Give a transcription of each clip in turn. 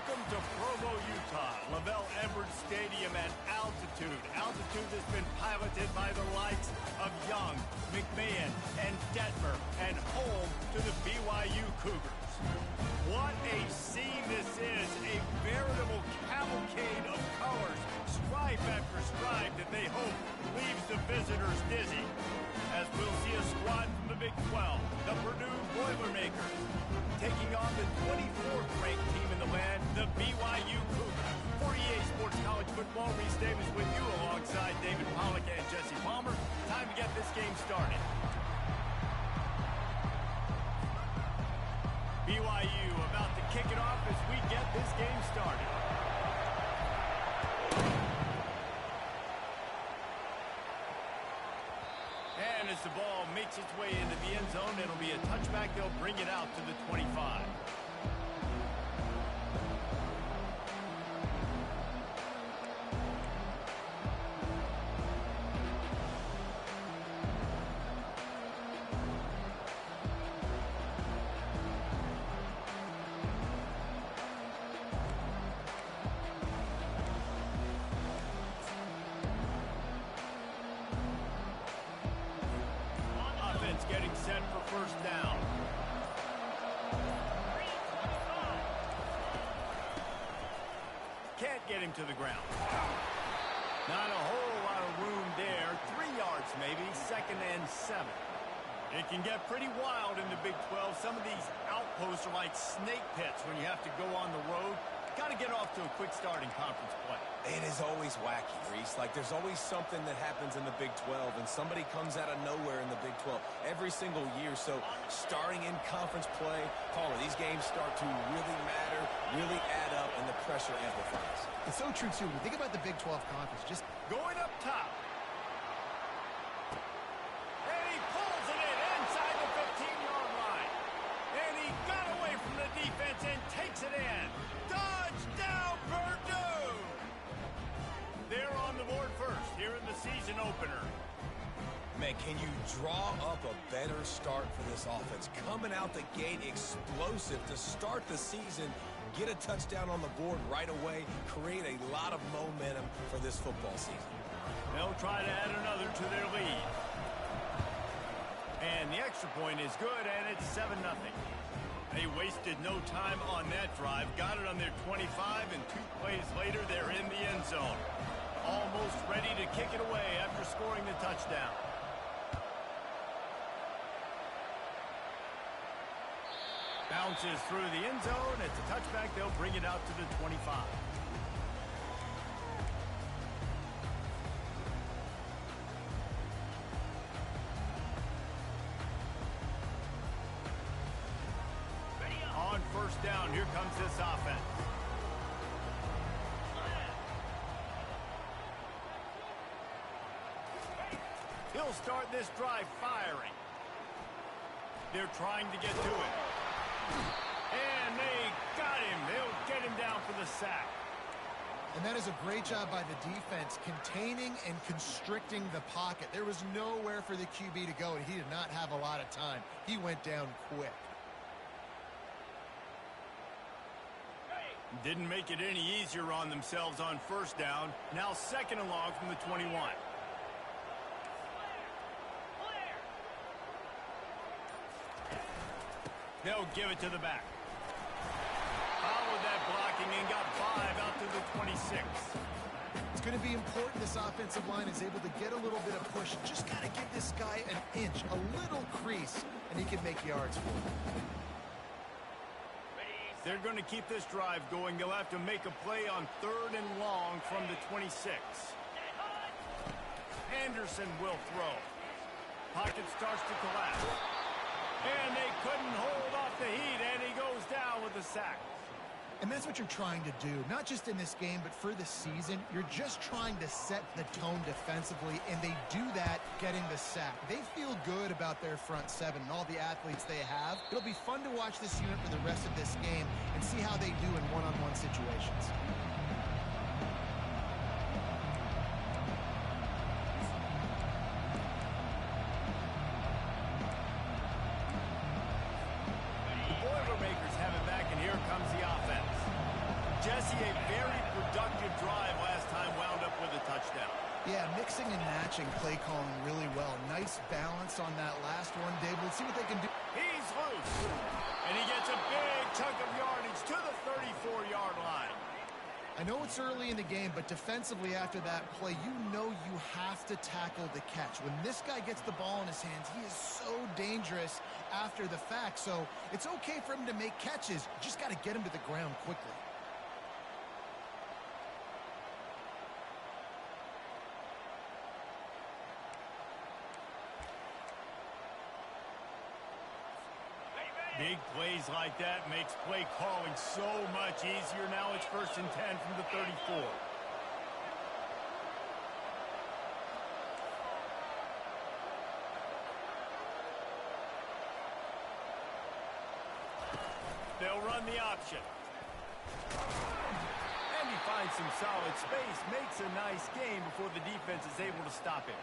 Welcome to Provo, Utah, Lavelle Edwards Stadium at altitude. Altitude that's been piloted by the likes of Young, McMahon, and Detmer, and home to the BYU Cougars. What a scene this is, a veritable cavalcade of colors, stripe after stripe that they hope leaves the visitors dizzy. As we'll see a squad from the Big 12, the Purdue Boilermakers, taking on the 24th ranked team in the land, the BYU Cougars. For EA Sports College Football, Reese Davis with you alongside David Pollack and Jesse Palmer. Time to get this game started. BYU about to kick it off as we get this game started. And as the ball makes its way into the end zone, it'll be a touchback. They'll bring it out to the 25. Getting set for first down. Can't get him to the ground. Not a whole lot of room there. 3 yards maybe, 2nd and 7. It can get pretty wild in the Big 12. Some of these outposts are like snake pits when you have to go on the road. Got to get off to a quick start in conference play. It is always wacky, Reese. Like, there's always something that happens in the Big 12, and somebody comes out of nowhere in the Big 12 every single year. So, starting in conference play, Paula, these games start to really matter, really add up, and the pressure amplifies. It's so true, too. When you think about the Big 12 conference, just going up top. And he pulls it in inside the 15-yard line. And he got away from the defense and takes it in. Touchdown, Purdue! They're on the board first here in the season opener. Man, can you draw up a better start for this offense? Coming out the gate explosive to start the season, get a touchdown on the board right away, create a lot of momentum for this football season. They'll try to add another to their lead. And the extra point is good, and it's 7-0. They wasted no time on that drive. Got it on their 25, and 2 plays later, they're in the end zone. Almost ready to kick it away after scoring the touchdown. Bounces through the end zone. It's a touchback. They'll bring it out to the 25. On first down, here comes this offense. He'll start this drive firing. They're trying to get to it. And they got him. They'll get him down for the sack. And that is a great job by the defense, containing and constricting the pocket. There was nowhere for the QB to go, and he did not have a lot of time. He went down quick. Didn't make it any easier on themselves on first down. Now 2nd and long from the 21. They'll give it to the back. Followed that blocking and got 5 out to the 26. It's going to be important this offensive line is able to get a little bit of push. Just got to give this guy an inch, a little crease, and he can make yards for him. They're going to keep this drive going. They'll have to make a play on 3rd and long from the 26. Anderson will throw. Pocket starts to collapse. And they couldn't hold off the heat, and he goes down with a sack. And that's what you're trying to do, not just in this game, but for the season. You're just trying to set the tone defensively, and they do that getting the sack. They feel good about their front seven and all the athletes they have. It'll be fun to watch this unit for the rest of this game and see how they do in one-on-one situations. Jesse, a very productive drive last time wound up with a touchdown. Yeah, mixing and matching play calling really well. Nice balance on that last one, Dave. Let's see what they can do. He's loose. And he gets a big chunk of yardage to the 34-yard line. I know it's early in the game, but defensively after that play, you know you have to tackle the catch. When this guy gets the ball in his hands, he is so dangerous after the fact. So it's okay for him to make catches. You just got to get him to the ground quickly. Big plays like that makes play calling so much easier. Now it's 1st and 10 from the 34. They'll run the option. And he finds some solid space, makes a nice gain before the defense is able to stop him.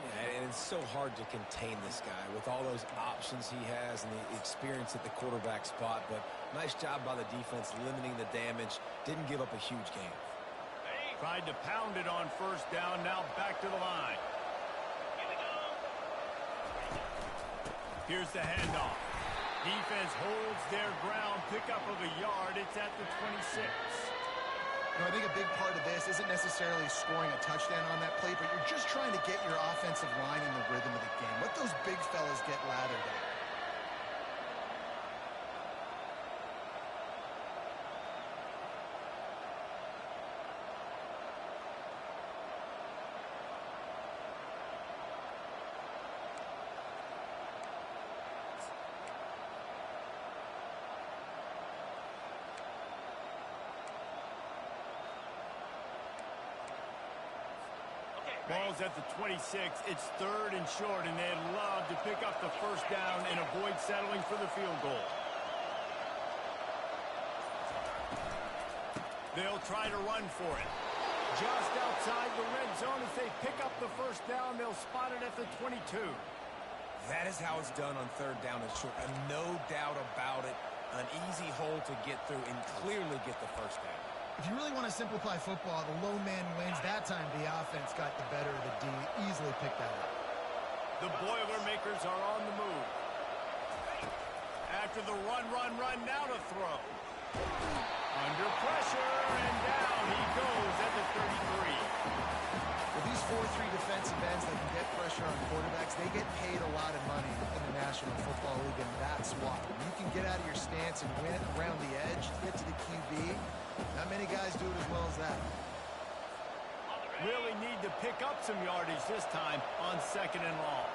Yeah, and it's so hard to contain this guy with all those options he has and the experience at the quarterback spot. But nice job by the defense limiting the damage. Didn't give up a huge gain. Tried to pound it on 1st down. Now back to the line. Here's the handoff. Defense holds their ground. Pickup of a yard. It's at the 26. I think a big part of this isn't necessarily scoring a touchdown on that play, but you're just trying to get your offensive line in the rhythm of the game. Let those big fellas get lathered up. Ball's at the 26. It's 3rd and short, and they'd love to pick up the 1st down and avoid settling for the field goal. They'll try to run for it. Just outside the red zone as they pick up the 1st down. They'll spot it at the 22. That is how it's done on 3rd down and short. And no doubt about it. An easy hole to get through and clearly get the 1st down. If you really want to simplify football, the low man wins. That time the offense got the better of the D. Easily picked that up. The Boilermakers are on the move. After the run, now to throw. Under pressure, and down he goes at the 33. With these 4-3 defensive ends that can get pressure on quarterbacks, they get paid a lot of money in the National Football League, and that's why. When you can get out of your stance and win it around the edge to get to the QB, not many guys do it as well as that. Really need to pick up some yardage this time on 2nd and long.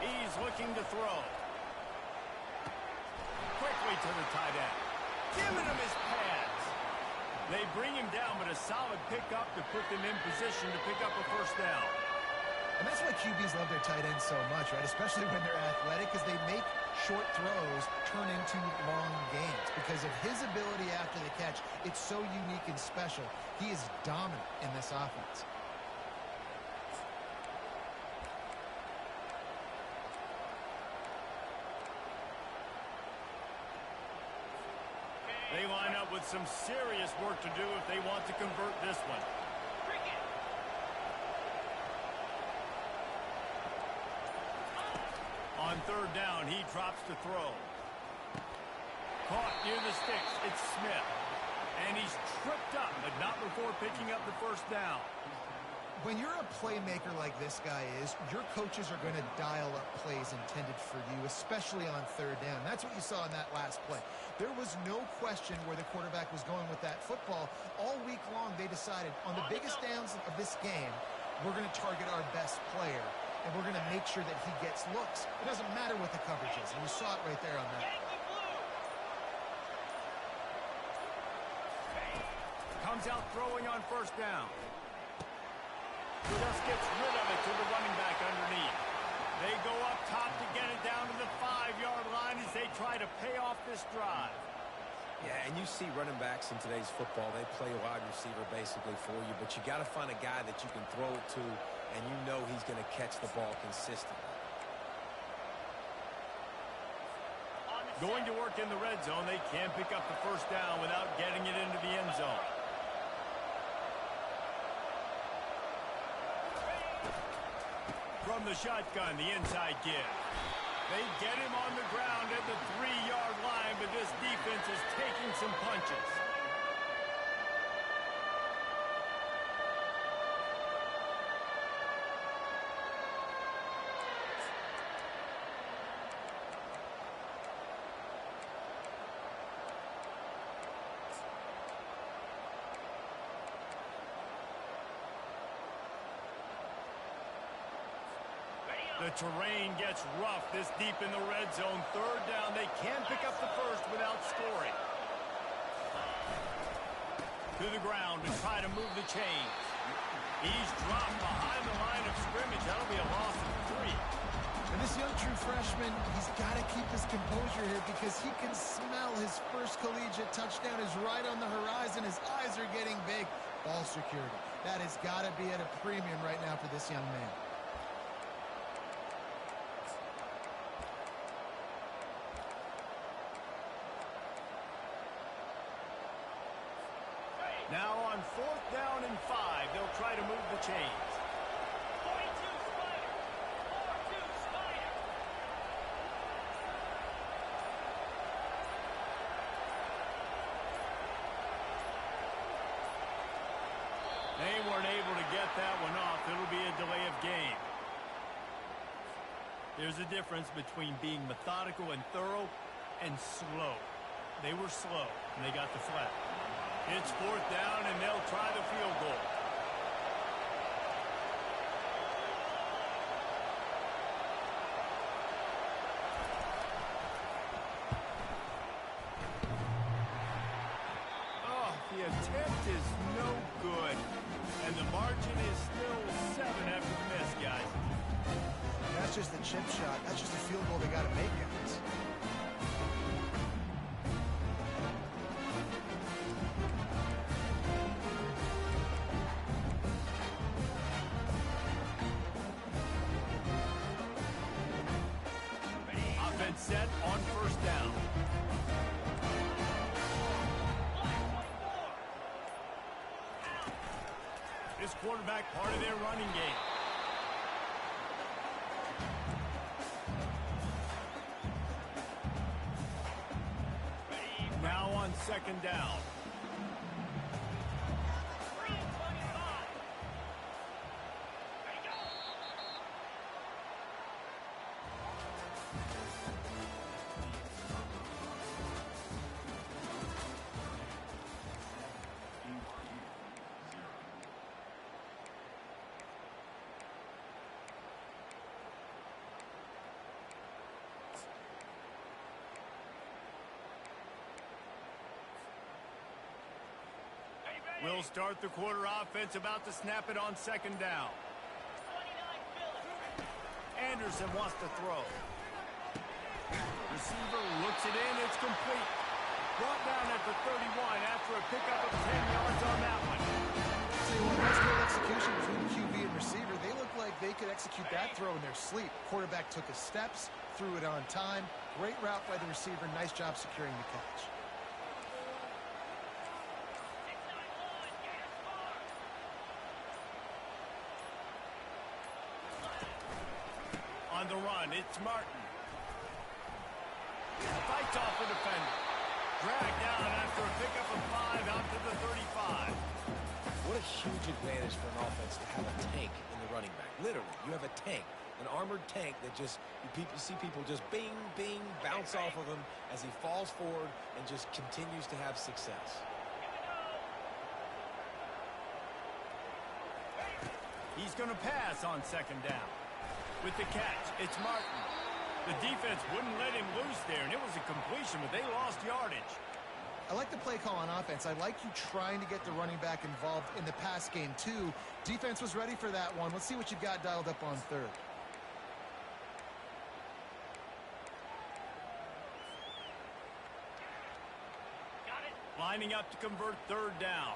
He's looking to throw. Quickly to the tight end. Giving him his pads. They bring him down, but a solid pickup to put them in position to pick up a 1st down. And that's why QBs love their tight ends so much, right? Especially when they're athletic, because they make short throws turn into long gains. Because of his ability after the catch, it's so unique and special. He is dominant in this offense. They line up with some serious work to do if they want to convert this one. On 3rd down, he drops to throw. Caught near the sticks. It's Smith. And he's tripped up, but not before picking up the 1st down. When you're a playmaker like this guy is, your coaches are going to dial up plays intended for you, especially on 3rd down. That's what you saw in that last play. There was no question where the quarterback was going with that football. All week long, they decided on the biggest downs of this game, we're going to target our best player, and we're going to make sure that he gets looks. It doesn't matter what the coverage is, and you saw it right there on that. Comes out throwing on 1st down. Just gets rid of it to the running back underneath. They go up top to get it down to the 5-yard line as they try to pay off this drive. Yeah, and you see running backs in today's football, they play a wide receiver basically for you, but you got to find a guy that you can throw it to, and you know he's going to catch the ball consistently. Going to work in the red zone, they can't pick up the first down without getting it into the end zone. From the shotgun, the inside give. They get him on the ground at the 3-yard line, but this defense is taking some punches. The terrain gets rough this deep in the red zone. Third down, they can pick up the first without scoring. To the ground to try to move the chains. He's dropped behind the line of scrimmage. That'll be a loss of 3. And this young true freshman, he's got to keep his composure here because he can smell his first collegiate touchdown is right on the horizon. His eyes are getting big. Ball security. That has got to be at a premium right now for this young man. Now on 4th down and 5, they'll try to move the chains. 42 Spider. 4-2 Spider. They weren't able to get that one off. It'll be a delay of game. There's a difference between being methodical and thorough and slow. They were slow, and they got the flag. It's 4th down, and they'll try the field goal. Oh, the attempt is no good. And the margin is still 7 after the miss, guys. That's just the chip shot. That's just a field goal they got to make, guys. Set on 1st down. This quarterback part of their running game. Now on 2nd down. We'll start the quarter offense, about to snap it on 2nd down. Anderson wants to throw. Receiver looks it in, it's complete. Brought down at the 31 after a pickup of 10 yards on that one. See, well, that's great execution between QB and receiver. They look like they could execute that throw in their sleep. Quarterback took his steps, threw it on time. Great route by the receiver. Nice job securing the catch. On the run, it's Martin. Fights off the defender. Dragged down after a pickup of 5 out to the 35. What a huge advantage for an offense to have a tank in the running back. Literally, you have a tank, an armored tank that just, you see people just bing, bing, bounce off of him as he falls forward and just continues to have success. He's going to pass on 2nd down. With the catch, it's Martin. The defense wouldn't let him loose there, and it was a completion, but they lost yardage. I like the play call on offense. I like you trying to get the running back involved in the pass game, too. Defense was ready for that one. Let's see what you've got dialed up on 3rd. Lining up to convert 3rd down.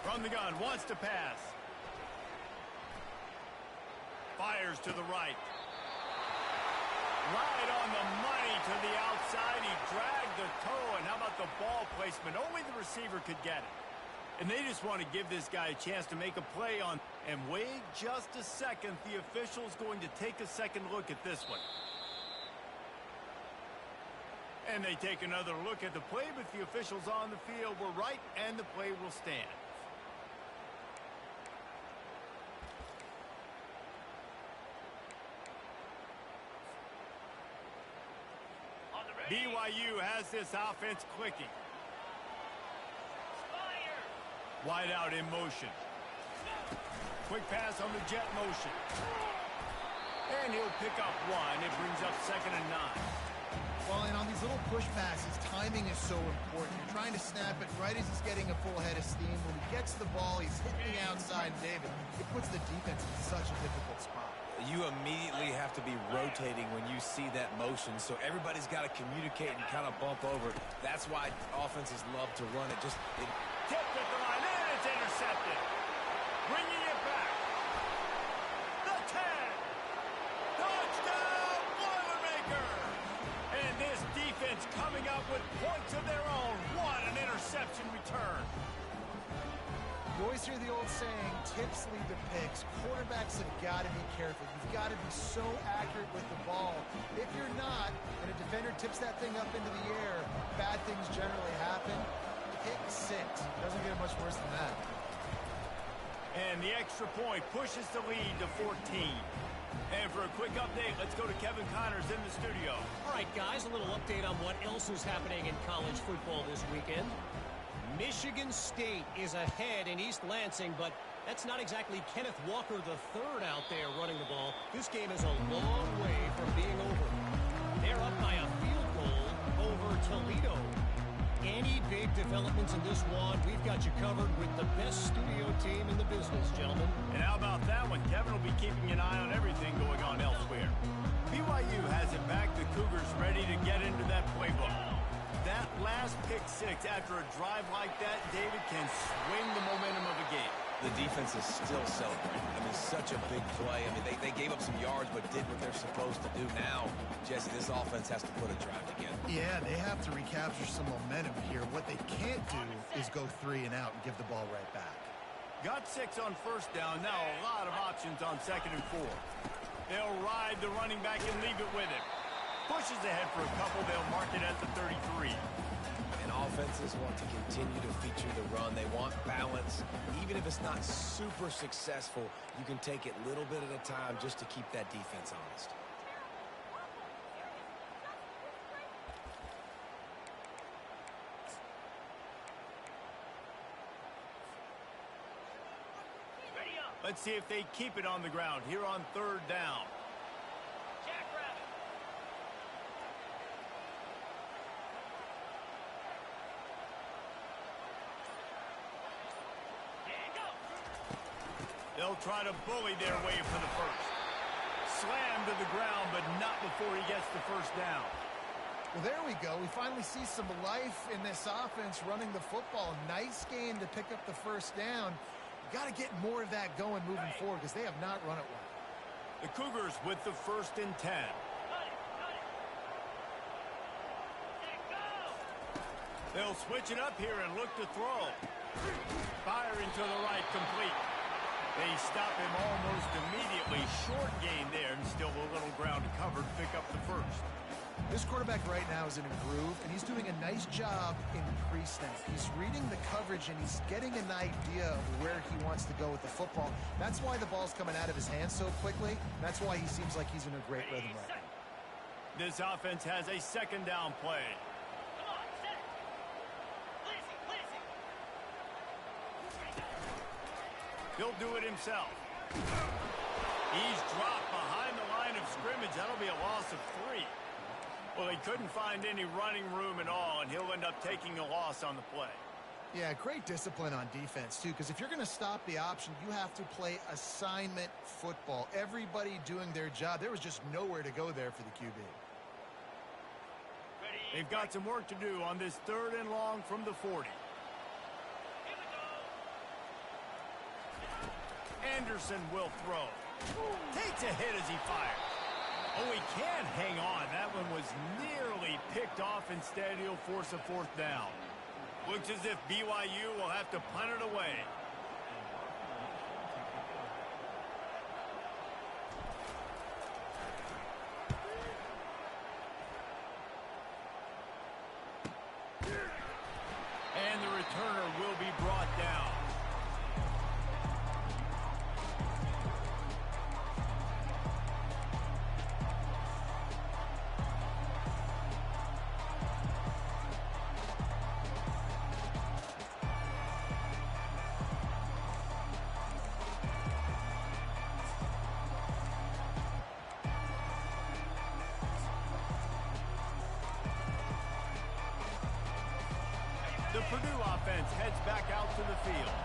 From the gun, wants to pass. Fires to the right. Right on the money to the outside. He dragged the toe, and how about the ball placement? Only the receiver could get it. And they just want to give this guy a chance to make a play on. And wait just a second. The official's going to take a second look at this one. And they take another look at the play, but the officials on the field were right, and the play will stand. BYU has this offense clicking. Wide out in motion. Quick pass on the jet motion. And he'll pick up one. It brings up 2nd and 9. Well, and on these little push passes, timing is so important. You're trying to snap it right as he's getting a full head of steam. When he gets the ball, he's hitting the outside, David. It puts the defense in such a difficult spot. You immediately have to be rotating when you see that motion, so everybody's got to communicate and kind of bump over. That's why offenses love to run it. Tipped at the line, and it's intercepted. Bringing it back. The 10. Touchdown, Boilermaker. And this defense coming up with points of their own. What an interception return. You always hear the old saying, tips lead to picks. Quarterbacks have got to be careful. You've got to be so accurate with the ball. If you're not, and a defender tips that thing up into the air, bad things generally happen. Pick 6. Doesn't get much worse than that. And the extra point pushes the lead to 14. And for a quick update, let's go to Kevin Connors in the studio. All right, guys, a little update on what else is happening in college football this weekend. Michigan State is ahead in East Lansing, but that's not exactly Kenneth Walker III out there running the ball. This game is a long way from being over. They're up by a field goal over Toledo. Any big developments in this one, we've got you covered with the best studio team in the business, gentlemen. And how about that one? Kevin will be keeping an eye on everything going on elsewhere. BYU has it back. The Cougars ready to get into that playbook. That last pick 6 after a drive like that, David, can swing the momentum of a game. The defense is still celebrating. I mean, such a big play. I mean, they gave up some yards but did what they're supposed to do. Now, Jesse, this offense has to put a drive together. Yeah, they have to recapture some momentum here. What they can't do is go 3 and out and give the ball right back. Got 6 on first down. Now a lot of options on 2nd and 4. They'll ride the running back and leave it with him. Pushes ahead for a couple. They'll mark it at the 33. And offenses want to continue to feature the run. They want balance. Even if it's not super successful, you can take it little bit at a time just to keep that defense honest. Let's see if they keep it on the ground here on 3rd down. They'll try to bully their way for the first. Slam to the ground, but not before he gets the first down. Well, there we go. We finally see some life in this offense running the football. Nice game to pick up the first down. Got to get more of that going moving forward because they have not run it well. The Cougars with the 1st and 10. They'll switch it up here and look to throw. Firing to the right, complete. They stop him almost immediately. Short gain there, and still a little ground to cover to pick up the first. This quarterback right now is in a groove, and he's doing a nice job in pre-snap. He's reading the coverage, and he's getting an idea of where he wants to go with the football. That's why the ball's coming out of his hands so quickly. That's why he seems like he's in a great rhythm right now. This offense has a 2nd down play. He'll do it himself. He's dropped behind the line of scrimmage. That'll be a loss of 3. Well, he couldn't find any running room at all, and he'll end up taking a loss on the play. Yeah, great discipline on defense, too, because if you're going to stop the option, you have to play assignment football. Everybody doing their job. There was just nowhere to go there for the QB. They've got some work to do on this 3rd and long from the 40. Anderson will throw. Takes a hit as he fires. Oh, he can't hang on. That one was nearly picked off. Instead, he'll force a fourth down. Looks as if BYU will have to punt it away. And the returner will be brought down. The Purdue offense heads back out to the field.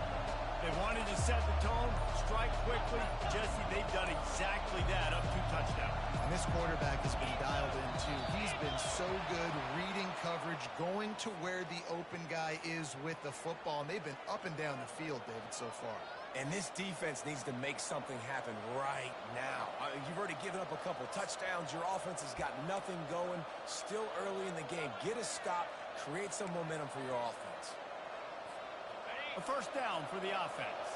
They wanted to set the tone, strike quickly. Jesse, they've done exactly that, up 2 touchdowns. And this quarterback has been dialed in, too. He's been so good reading coverage, going to where the open guy is with the football. And they've been up and down the field, David, so far. And this defense needs to make something happen right now. You've already given up a couple touchdowns. Your offense has got nothing going. Still early in the game. Get a stop. Create some momentum for your offense. A first down for the offense.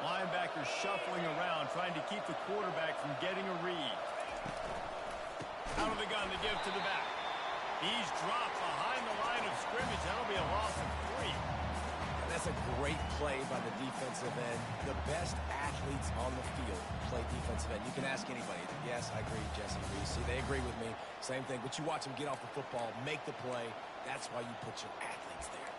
Linebackers shuffling around, trying to keep the quarterback from getting a read. Out of the gun to give to the back. He's dropped behind the line of scrimmage. That'll be a loss of 3. That's a great play by the defensive end. The best athletes on the field play defensive end. You can ask anybody. Yes, I agree, Jesse. See, they agree with me. Same thing. But you watch them get off the football, make the play. That's why you put your athletes there.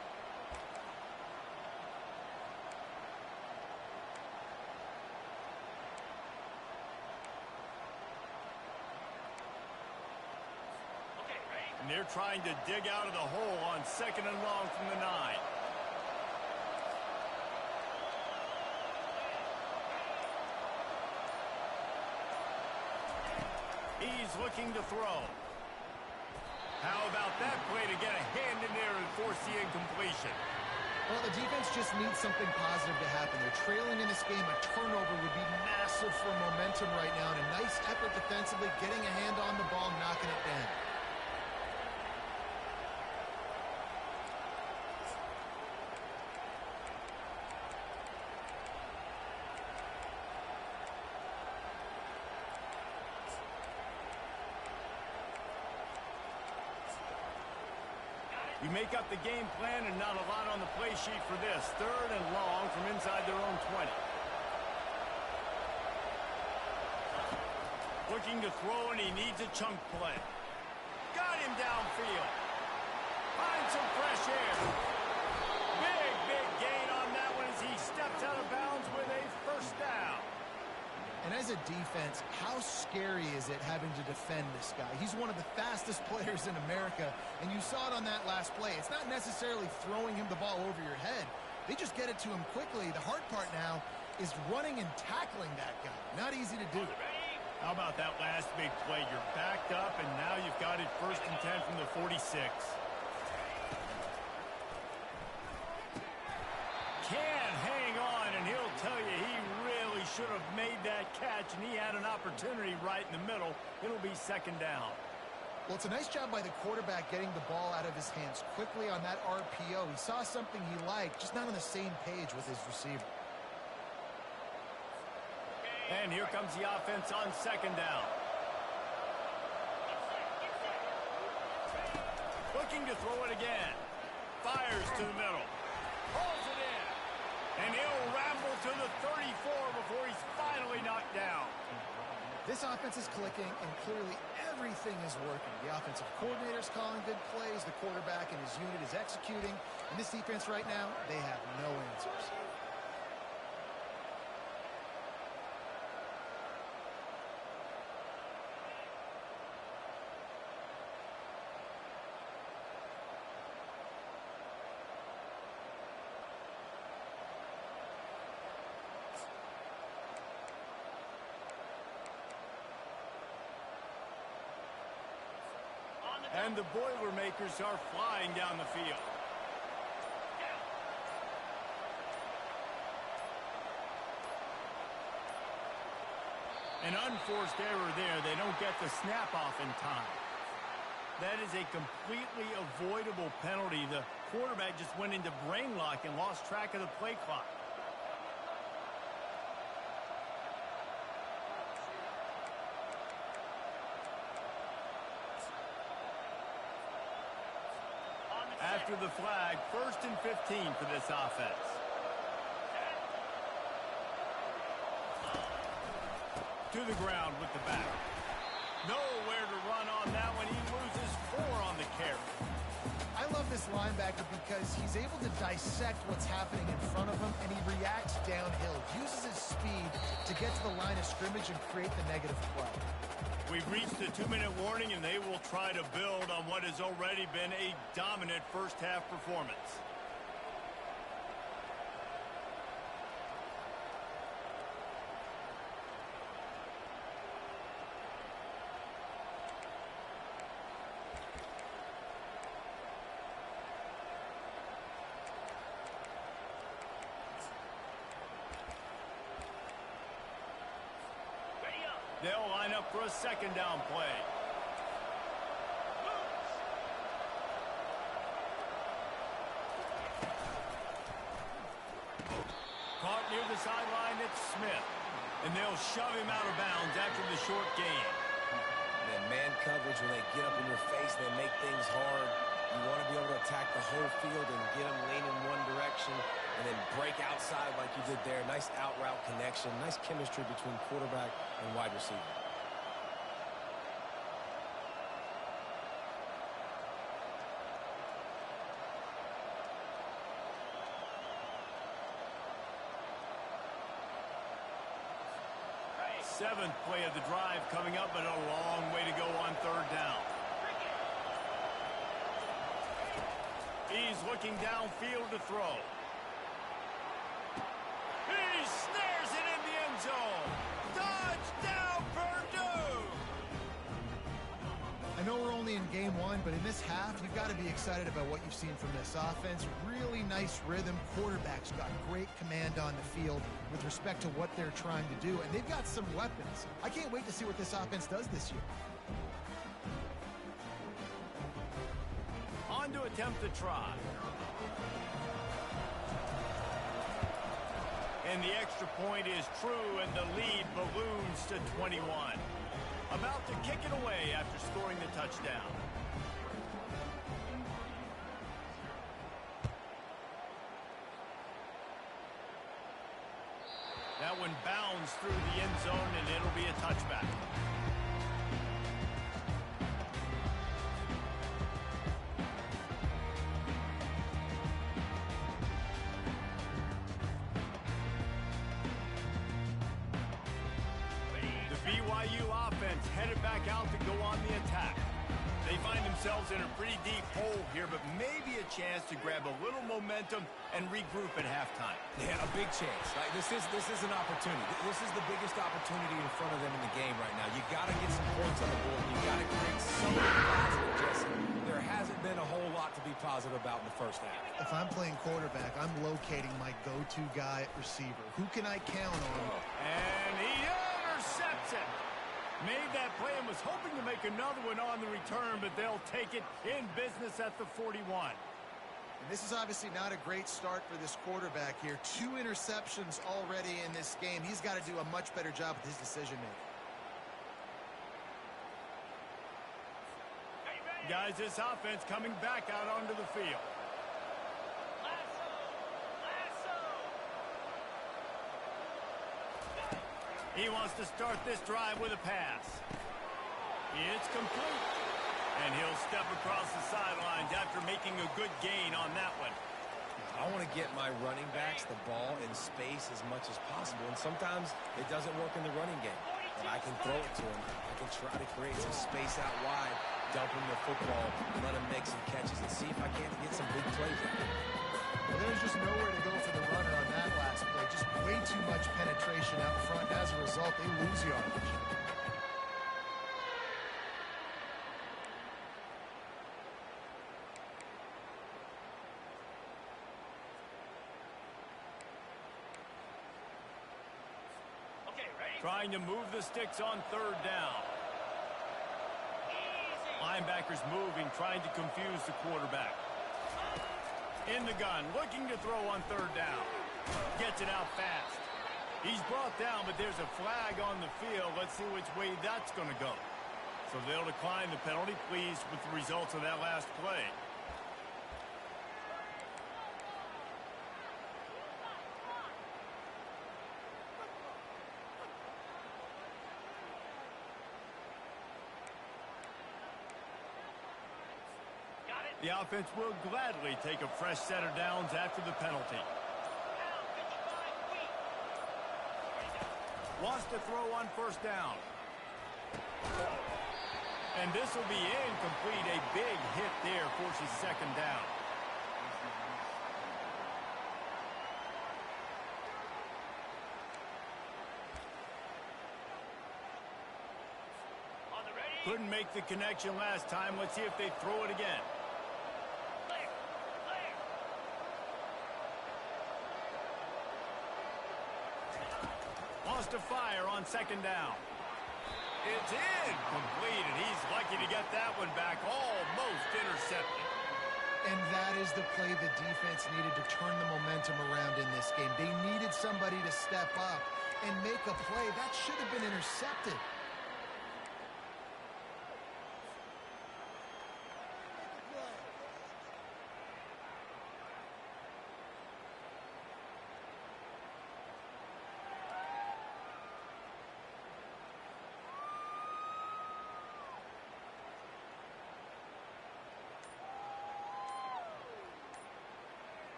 And they're trying to dig out of the hole on 2nd and long from the 9. He's looking to throw. How about that play to get a hand in there and force the incompletion? Well, the defense just needs something positive to happen. They're trailing in this game. A turnover would be massive for momentum right now. And a nice effort defensively, getting a hand on the ball, knocking it down. You make up the game plan and not a lot on the play sheet for this. 3rd and long from inside their own 20. Looking to throw, and he needs a chunk play. Got him downfield. Finds some fresh air. Big gain on that one as he steps out of bounds with a first down. And as a defense, how scary is it having to defend this guy? He's one of the fastest players in America, and you saw it on that last play. It's not necessarily throwing him the ball over your head. They just get it to him quickly. The hard part now is running and tackling that guy. Not easy to do. How about that last big play? You're backed up, and now you've got it 1st and 10 from the 46. Can't hang on, and he'll tell you he really should have made that catch, and he had an opportunity right in the middle. It'll be 2nd down. Well, it's a nice job by the quarterback getting the ball out of his hands quickly on that RPO. He saw something he liked, just not on the same page with his receiver. And here comes the offense on 2nd down. Looking to throw it again. Fires to the middle. Pulls it in. And he'll ramble to the 34 before he's finally knocked down. This offense is clicking, and clearly everything is working. The offensive coordinator's calling good plays. The quarterback and his unit is executing. And this defense right now, they have no answers. And the Boilermakers are flying down the field. An unforced error there. They don't get the snap off in time. That is a completely avoidable penalty. The quarterback just went into brain lock and lost track of the play clock. After the flag, 1st and 15 for this offense. To the ground with the back. Nowhere to run on that one. He loses 4 on the carry. I love this linebacker because he's able to dissect what's happening in front of him, and he reacts downhill, uses his speed to get to the line of scrimmage and create the negative play. We've reached the 2-minute warning, and they will try to build on what has already been a dominant first-half performance. They'll line up for a 2nd down play. Caught near the sideline, it's Smith. And they'll shove him out of bounds after the short gain. And man coverage, when they get up in your face, they make things hard. You want to be able to attack the whole field and get them leaning one direction and then break outside like you did there. Nice out route connection. Nice chemistry between quarterback and wide receiver. Seventh play of the drive coming up, but a long way to go on 3rd down. He's looking downfield to throw. He snares it in the end zone. Touchdown, Purdue! I know we're only in game 1, but in this half, you've got to be excited about what you've seen from this offense. Really nice rhythm. Quarterback's got great command on the field with respect to what they're trying to do, and they've got some weapons. I can't wait to see what this offense does this year. On to attempt the try. And the extra point is true, and the lead balloons to 21. About to kick it away after scoring the touchdown. That one bounds through the end zone, and it'll be a touchback. BYU offense headed back out to go on the attack. They find themselves in a pretty deep hole here, but maybe a chance to grab a little momentum and regroup at halftime. Yeah, a big chance. Like, this is an opportunity. This is the biggest opportunity in front of them in the game right now. You got to get some points on the board. You got to create something positive, Jesse. There hasn't been a whole lot to be positive about in the first half. If I'm playing quarterback, I'm locating my go-to guy at receiver. Who can I count on? And he intercepts it. Made that play and was hoping to make another one on the return, but they'll take it in business at the 41. And this is obviously not a great start for this quarterback here. 2 interceptions already in this game. He's got to do a much better job with his decision-making. Guys, this offense coming back out onto the field. He wants to start this drive with a pass. It's complete. And he'll step across the sidelines after making a good gain on that one. I want to get my running backs the ball in space as much as possible, and sometimes it doesn't work in the running game. But I can throw it to him. I can try to create some space out wide, dump him the football, let him make some catches, and see if I can't get some big plays out of him. Well, there's just nowhere to go for the runner on that last play. Just way too much penetration out front. As a result, they lose yardage. Okay, ready? Trying to move the sticks on third down. Linebackers moving, trying to confuse the quarterback. In the gun, looking to throw on third down. Gets it out fast. He's brought down, but there's a flag on the field. Let's see which way that's going to go. So they'll decline the penalty, pleased with the results of that last play. The offense will gladly take a fresh set of downs after the penalty. Wants to throw on first down. And this will be incomplete. A big hit there forces second down. Couldn't make the connection last time. Let's see if they throw it again. Wants to fire on second down. It's incomplete, and he's lucky to get that one back, almost intercepted. And that is the play the defense needed to turn the momentum around in this game. They needed somebody to step up and make a play. That should have been intercepted.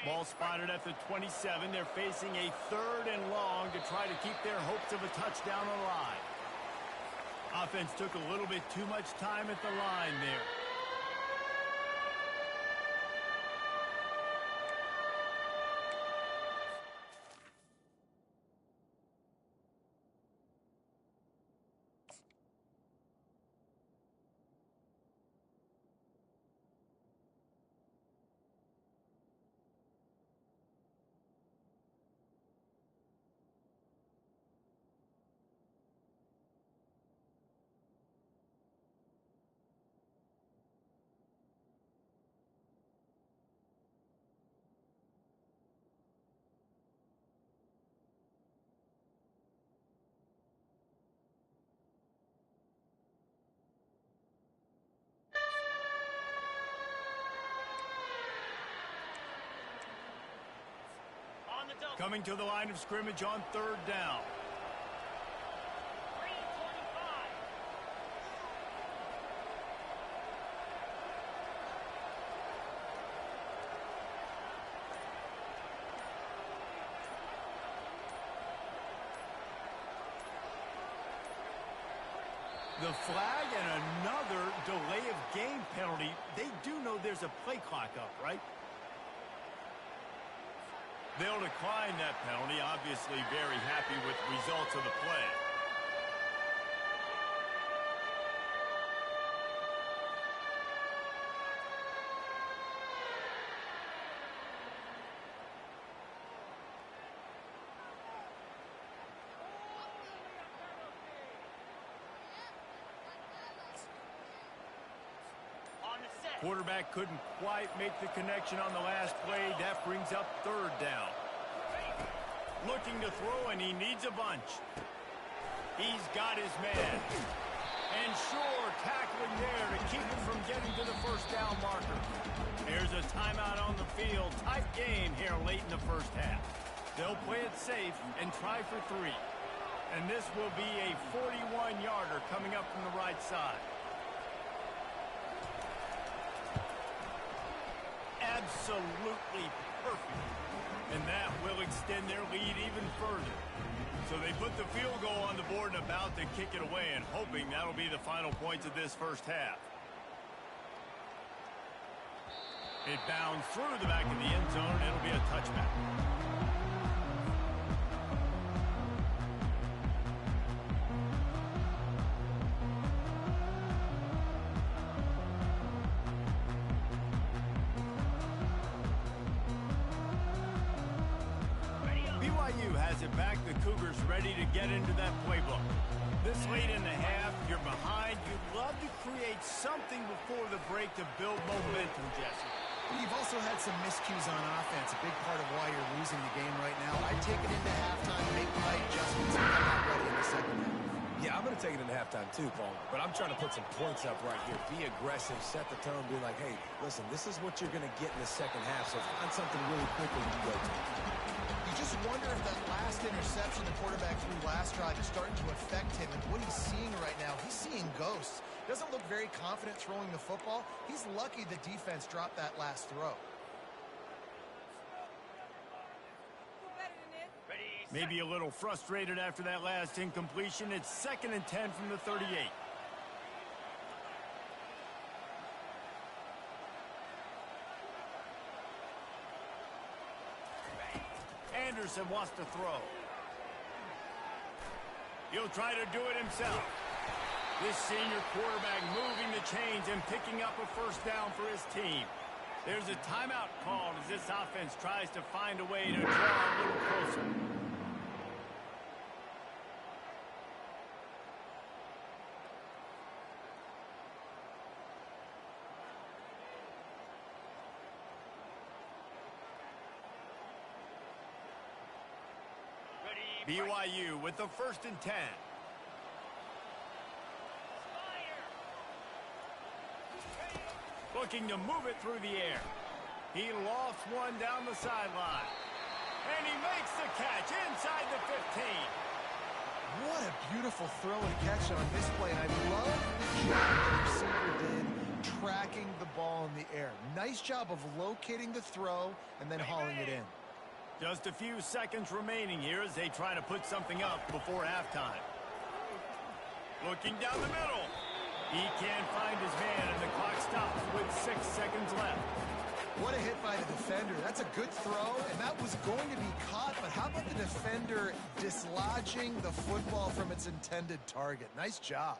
Ball spotted at the 27. They're facing a third and long to try to keep their hopes of a touchdown alive. Offense took a little bit too much time at the line there. Coming to the line of scrimmage on third down. The flag and another delay of game penalty. They do know there's a play clock up, right? They'll decline that penalty, obviously very happy with the results of the play. Quarterback couldn't quite make the connection on the last play. That brings up third down. Looking to throw, and he needs a bunch. He's got his man. And sure, tackling there to keep him from getting to the first down marker. Here's a timeout on the field. Tight game here late in the first half. They'll play it safe and try for 3. And this will be a 41-yarder coming up from the right side. Absolutely perfect. And that will extend their lead even further. So they put the field goal on the board and about to kick it away, and hoping that'll be the final points of this first half. It bounds through the back of the end zone, and it'll be a touchback. BYU has has it back. The Cougars ready to get into that playbook. This late in the half, you're behind. You'd love to create something before the break to build momentum, Jesse. You've also had some miscues on offense, a big part of why you're losing the game right now. I'd take it into halftime, make my adjustments, and come out ready in the second half. Yeah, I'm going to take it into halftime too, Paul. But I'm trying to put some points up right here. Be aggressive, set the tone, be like, hey, listen, this is what you're going to get in the second half, so find something really quickly you can go to. You just wonder if that last interception the quarterback threw last drive is starting to affect him and what he's seeing right now. He's seeing ghosts. Doesn't look very confident throwing the football. He's lucky the defense dropped that last throw. Maybe a little frustrated after that last incompletion. It's 2nd and 10 from the 38. Anderson wants to throw. He'll try to do it himself. This senior quarterback moving the chains and picking up a first down for his team. There's a timeout called as this offense tries to find a way to draw a little closer. BYU with the 1st and 10. Looking to move it through the air. He lofts one down the sideline. And he makes the catch inside the 15. What a beautiful throw and catch on this play. And I love the job the receiver did tracking the ball in the air. Nice job of locating the throw and then hauling it in. Just a few seconds remaining here as they try to put something up before halftime. Looking down the middle. He can't find his man, and the clock stops with 6 seconds left. What a hit by the defender. That's a good throw, and that was going to be caught, but how about the defender dislodging the football from its intended target? Nice job.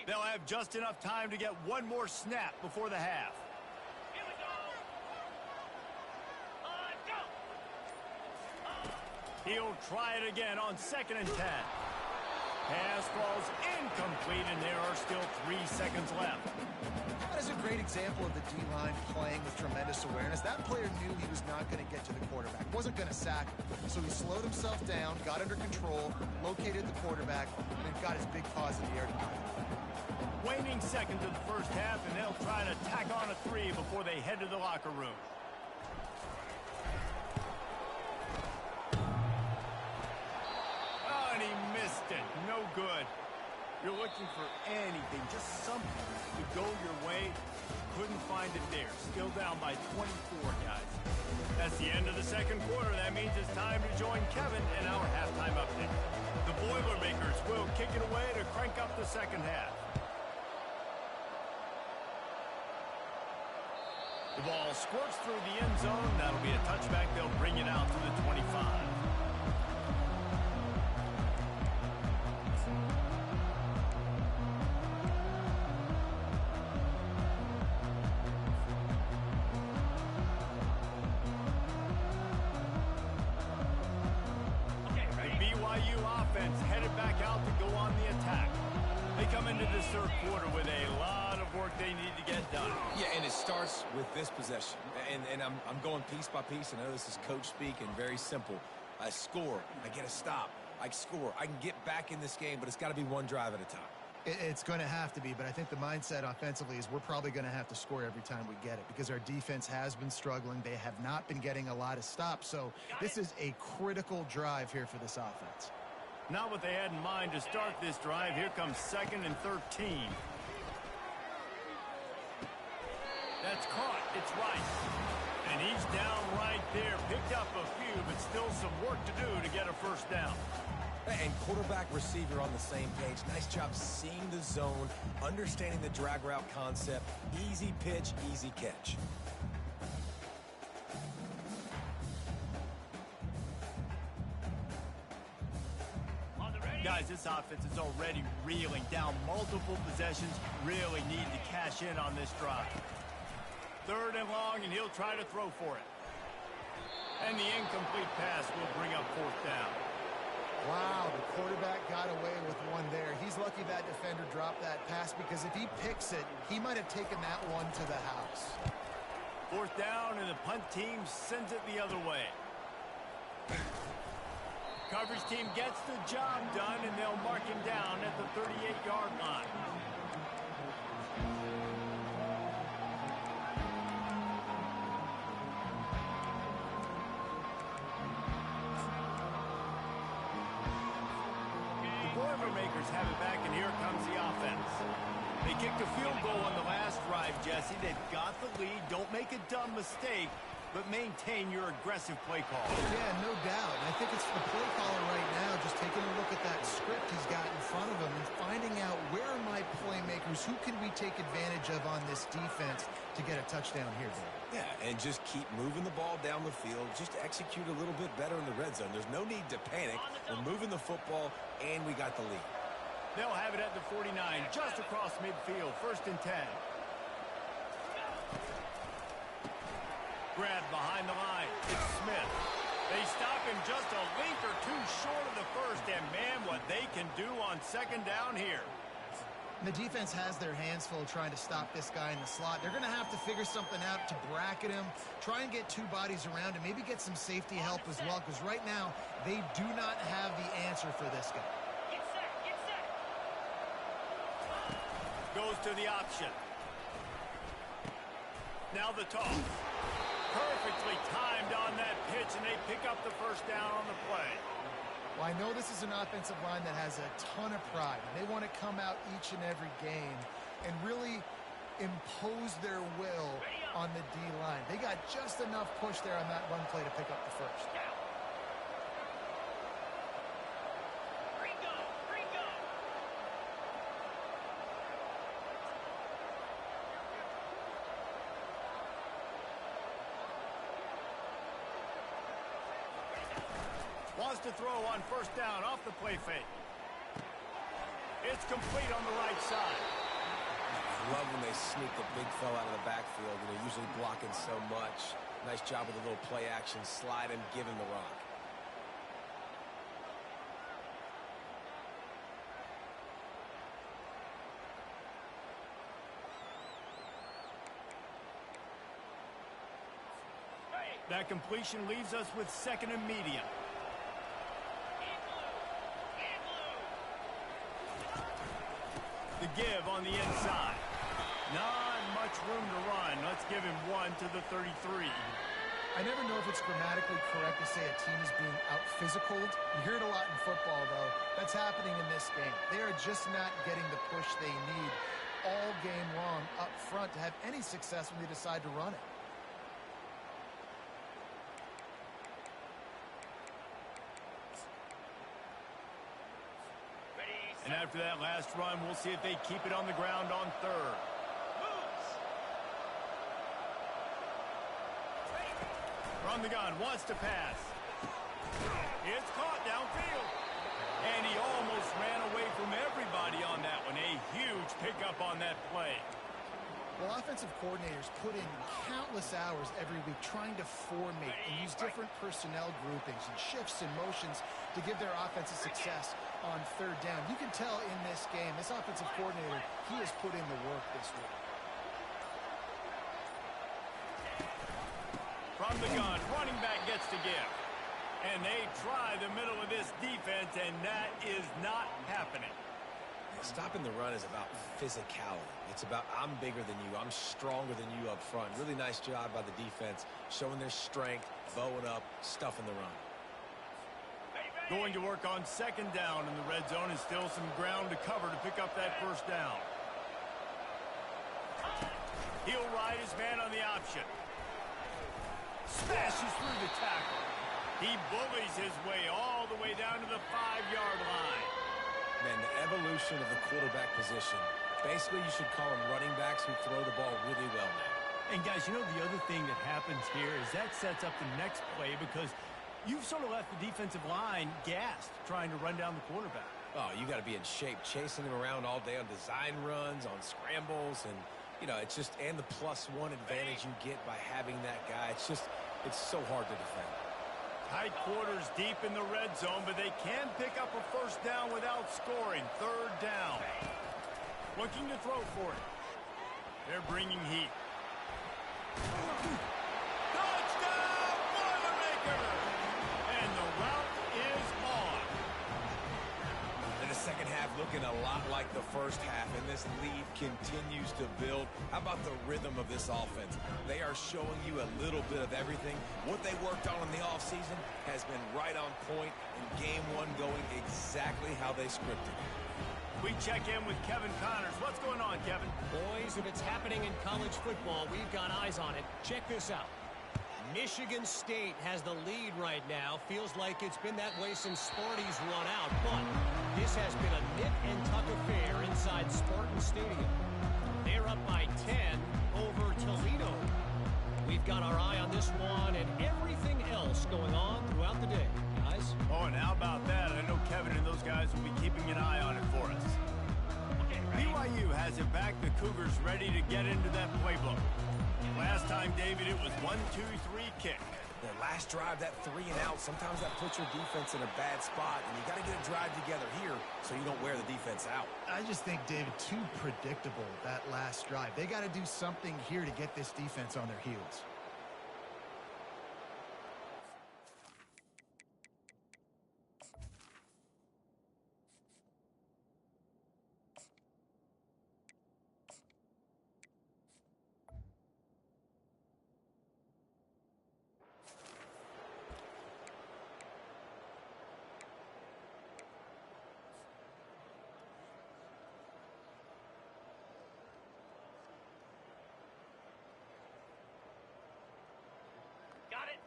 They'll have just enough time to get one more snap before the half. Here we go. He'll try it again on 2nd and 10. Pass falls incomplete, and there are still 3 seconds left. That is a great example of the D-line playing with tremendous awareness. That player knew he was not going to get to the quarterback, wasn't going to sack him. So he slowed himself down, got under control, located the quarterback, and then got his big paws in the air to knock it. Waning seconds of the first half, and they'll try to tack on a 3 before they head to the locker room. Oh, and he missed it. No good. You're looking for anything, just something to go your way. Couldn't find it there. Still down by 24, guys. That's the end of the second quarter. That means it's time to join Kevin in our halftime update. The Boilermakers will kick it away to crank up the second half. The ball squirts through the end zone. That'll be a touchback. They'll bring it out to the 25. The BYU offense headed back out to go on the attack. They come into this third quarter with a lot of work they need to get done. Yeah, and it starts with this possession. And I'm going piece by piece. I know this is coach speak and very simple. I score. I get a stop. I score. I can get back in this game, but it's got to be one drive at a time. It's going to have to be, but I think the mindset offensively is we're probably going to have to score every time we get it because our defense has been struggling. They have not been getting a lot of stops, so this is a critical drive here for this offense. Not what they had in mind to start this drive. Here comes 2nd and 13. That's caught. It's right. And he's down right there. Picked up a few, but still some work to do to get a first down. And quarterback receiver on the same page. Nice job seeing the zone, understanding the drag route concept. Easy pitch, easy catch. Guys, this offense is already reeling down multiple possessions. Really need to cash in on this drive. 3rd and long, and he'll try to throw for it. And the incomplete pass will bring up 4th down. Wow, the quarterback got away with one there. He's lucky that defender dropped that pass, because if he picks it, he might have taken that one to the house. 4th down, and the punt team sends it the other way. Coverage team gets the job done, and they'll mark him down at the 38-yard line. The Boilermakers have it back, and here comes the offense. They kicked a field goal on the last drive, Jesse. They've got the lead. Don't make a dumb mistake, but maintain your aggressive play call. Yeah, no doubt. And I think it's the play caller right now just taking a look at that script he's got in front of him and finding out, where are my playmakers? Who can we take advantage of on this defense to get a touchdown here, Dave? Yeah, and just keep moving the ball down the field. Just execute a little bit better in the red zone. There's no need to panic. We're moving the football, and we got the lead. They'll have it at the 49, just across midfield, 1st and 10. Grabbed behind the line. It's Smith. They stop him just a link or two short of the 1st, and man, what they can do on 2nd down here. The defense has their hands full trying to stop this guy in the slot. They're going to have to figure something out to bracket him, try and get 2 bodies around him, maybe get some safety help as well, because right now they do not have the answer for this guy. Get set, get set. Goes to the option. Now the toss. Perfectly timed on that pitch, and they pick up the 1st down on the play. Well, I know this is an offensive line that has a ton of pride. They want to come out each and every game and really impose their will on the D-line. They got just enough push there on that run play to pick up the 1st. Gringo, gringo. Wants to throw on 1st down off the play fake. It's complete on the right side. I love when they sneak the big fella out of the backfield. They're usually blocking so much. Nice job with a little play action. Slide him, give him the rock. That completion leaves us with 2nd and medium. The give on the inside. Not much room to run. Let's give him 1 to the 33. I never know if it's grammatically correct to say a team is being out-physicaled. You hear it a lot in football, though. That's happening in this game. They are just not getting the push they need all game long up front to have any success when they decide to run it. And after that last run, we'll see if they keep it on the ground on 3rd. From the gun, wants to pass. It's caught downfield. And he almost ran away from everybody on that one. A huge pickup on that play. Well, offensive coordinators put in countless hours every week trying to formate and use different personnel groupings and shifts and motions to give their offensive success on 3rd down. You can tell in this game, this offensive coordinator, he has put in the work this week. From the gun, running back gets to give. And they try the middle of this defense, and that is not happening. Stopping the run is about physicality. It's about, I'm bigger than you. I'm stronger than you up front. Really nice job by the defense, showing their strength, bowing up, stuffing the run. Going to work on 2nd down in the red zone, and still some ground to cover to pick up that 1st down. He'll ride his man on the option. Smashes through the tackle. He bullies his way all the way down to the 5-yard line. Man, the evolution of the quarterback position. Basically, you should call them running backs who throw the ball really well now. And, guys, you know the other thing that happens here is that sets up the next play, because you've sort of left the defensive line gassed trying to run down the quarterback. Oh, you got to be in shape, chasing him around all day on design runs, on scrambles, and, you know, it's just, and the +1 advantage you get by having that guy. It's just, it's so hard to defend. Tight quarters deep in the red zone, but they can pick up a first down without scoring. Third down. Looking to throw for it. They're bringing heat. Touchdown, Boilermaker! And the route is on. And the second half looking a lot like the first half, and this lead continues to build. How about the rhythm of this offense? They are showing you a little bit of everything. What they worked on in the offseason has been right on point, and game one going exactly how they scripted. We check in with Kevin Connors. What's going on, Kevin? Boys, if it's happening in college football, we've got eyes on it. Check this out. Michigan State has the lead right now. Feels like it's been that way since Sparty's run out. But this has been a nip-and-tuck affair inside Spartan Stadium. They're up by 10 over Toledo. We've got our eye on this one and everything else going on throughout the day. Guys? Oh, and how about that? I know Kevin and those guys will be keeping an eye on it for us. BYU has it back. The Cougars ready to get into that playbook. Last time, David, it was 1-2-3 kick. Their last drive, that 3 and out, sometimes that puts your defense in a bad spot, and you got to get a drive together here so you don't wear the defense out. I just think, David, too predictable, that last drive. They got to do something here to get this defense on their heels.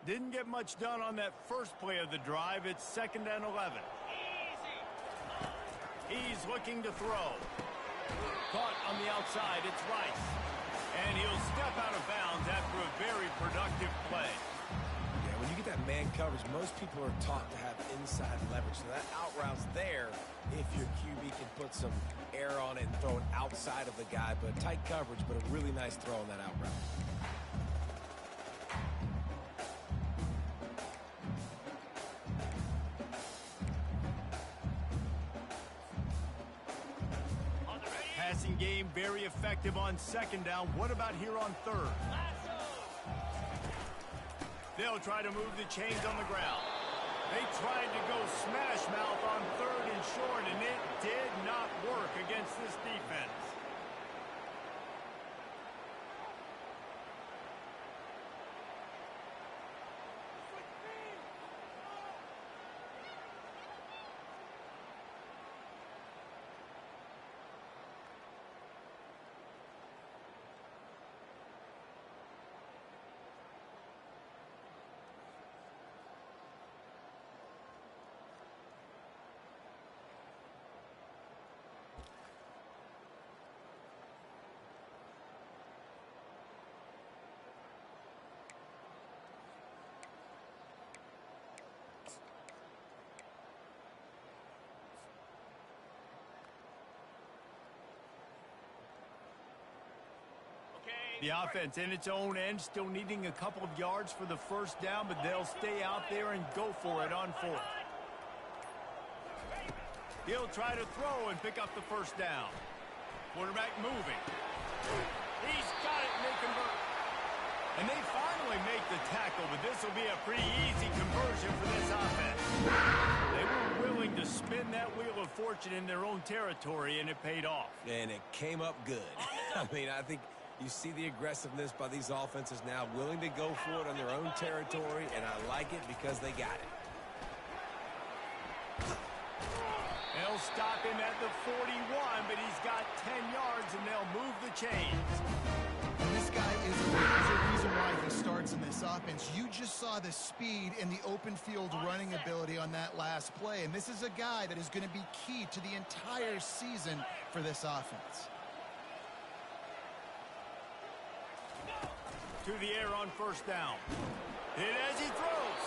Didn't get much done on that first play of the drive. It's 2nd and 11. He's looking to throw. Caught on the outside. It's Rice. And he'll step out of bounds after a very productive play. Yeah, when you get that man coverage, most people are taught to have inside leverage. So that out route's there if your QB can put some air on it and throw it outside of the guy. But tight coverage, but a really nice throw on that out route. Passing game very effective on 2nd down. What about here on 3rd? They'll try to move the chains on the ground. They tried to go smash mouth on 3rd and short, and it did not work against this defense. The offense in its own end, still needing a couple of yards for the first down, but they'll stay out there and go for it on 4th. He'll try to throw and pick up the first down. Quarterback moving. He's got it, and they convert. And they finally make the tackle, but this will be a pretty easy conversion for this offense. They were willing to spin that wheel of fortune in their own territory, and it paid off. And it came up good. I mean, I think you see the aggressiveness by these offenses now, willing to go for it on their own territory, and I like it because they got it. They'll stop him at the 41, but he's got 10 yards, and they'll move the chains. And this guy is a reason why he starts in this offense. You just saw the speed and the open field running ability on that last play, and this is a guy that is going to be key to the entire season for this offense. To the air on 1st down. Hit as he throws.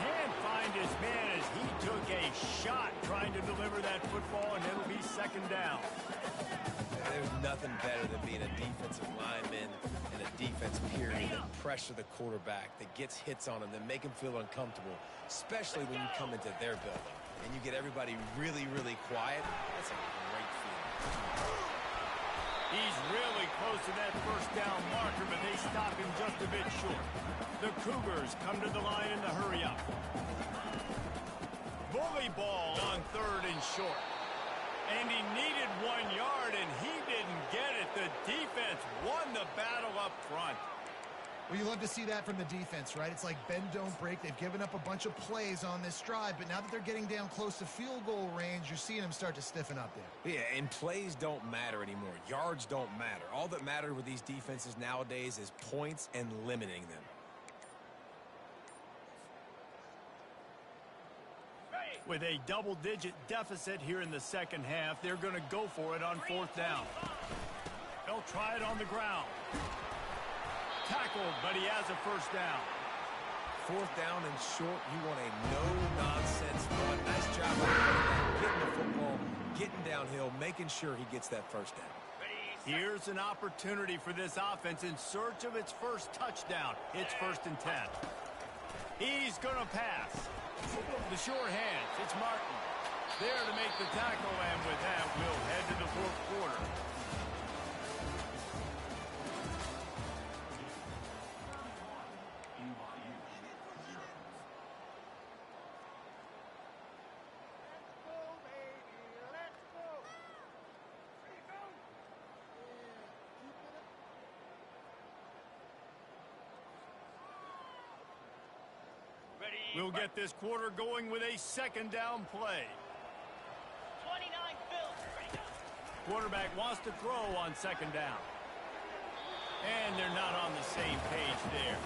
Can't find his man as he took a shot trying to deliver that football, and it'll be second down. There's nothing better than being a defensive lineman and a defense period that pressure the quarterback, that gets hits on him, that make him feel uncomfortable, especially when you come into their building and you get everybody really, really quiet. That's a great feeling. He's really close to that first down marker, but they stop him just a bit short. The Cougars come to the line in the hurry up. Bully ball on third and short. And he needed 1 yard, and he didn't get it. The defense won the battle up front. Well, you love to see that from the defense, right? It's like bend, don't break. They've given up a bunch of plays on this drive, but now that they're getting down close to field goal range, you're seeing them start to stiffen up there. Yeah, and plays don't matter anymore. Yards don't matter. All that matters with these defenses nowadays is points and limiting them. With a double-digit deficit here in the second half, they're going to go for it on fourth down. They'll try it on the ground. Tackled, but he has a first down. Fourth down and short, you want a no-nonsense run. Nice job by getting the football, getting downhill, making sure he gets that first down. Here's an opportunity for this offense in search of its first touchdown. It's 1st and 10. He's going to pass. The sure hands. It's Martin. There to make the tackle, and with that, we'll head to the fourth quarter. We'll get this quarter going with a second down play. 29 Bills. Quarterback wants to throw on second down. And they're not on the same page there.